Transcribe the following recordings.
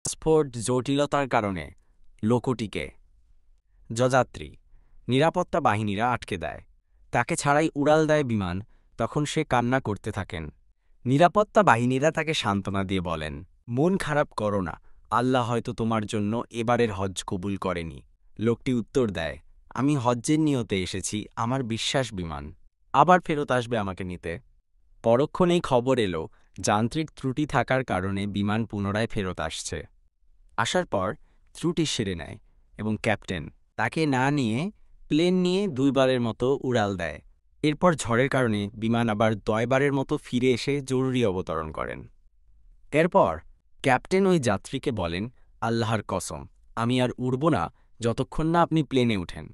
Passport জটিলতার কারণে লোকটিকে যাত্রী নিরাপত্তা বাহিনীরা আটকে দেয়। তাকে ছাড়াই উড়াল দেয় বিমান। তখন সে কান্না করতে থাকেন। নিরাপত্তা বাহিনীরা তাকে সান্ত্বনা দিয়ে বলেন, মন খারাপ করো না, আল্লাহ হয়তো তোমার জন্য এবারের হজ্জ কবুল করেনি। লোকটি উত্তর দেয়, আমি হজ্জের নিয়তে এসেছি, আমার বিশ্বাস বিমান আবার ফেরত আসবে আমাকে নিতে। পরক্ষণেই খবর এলো যান্ত্রিক ত্রুটি থাকার কারণে বিমান পুনরায় ফেরত আসছে। আসার পর ত্রুটি সেরে নেয় এবং ক্যাপ্টেন তাকে না নিয়ে প্লেন নিয়ে 2 বারের মতো উড়াল দেয়। এরপর ঝড়ের কারণে বিমান আবার 2 বারের মতো ফিরে এসে জরুরি অবতরণ করেন। এরপর ক্যাপ্টেন ওই যাত্রীকে বলেন, আল্লাহর কসম, আমি আর উড়ব না যতক্ষণ না আপনি প্লেনে উঠেন।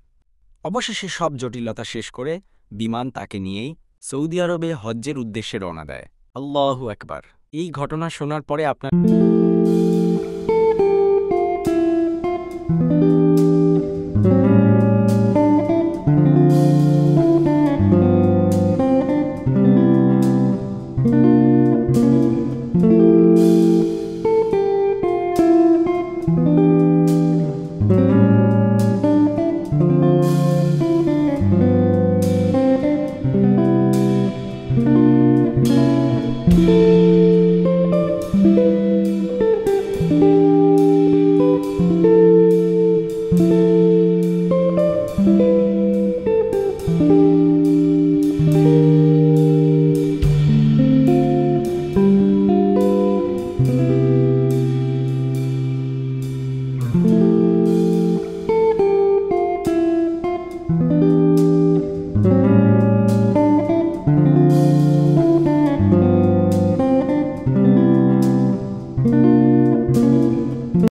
অবশেষে সব জটিলতা শেষ করে বিমান তাকে নিয়েই সৌদি আরবে হজ্জের উদ্দেশ্যে রওনা দেয়। আল্লাহু আকবার। এই ঘটনা শোনার পরে আপনার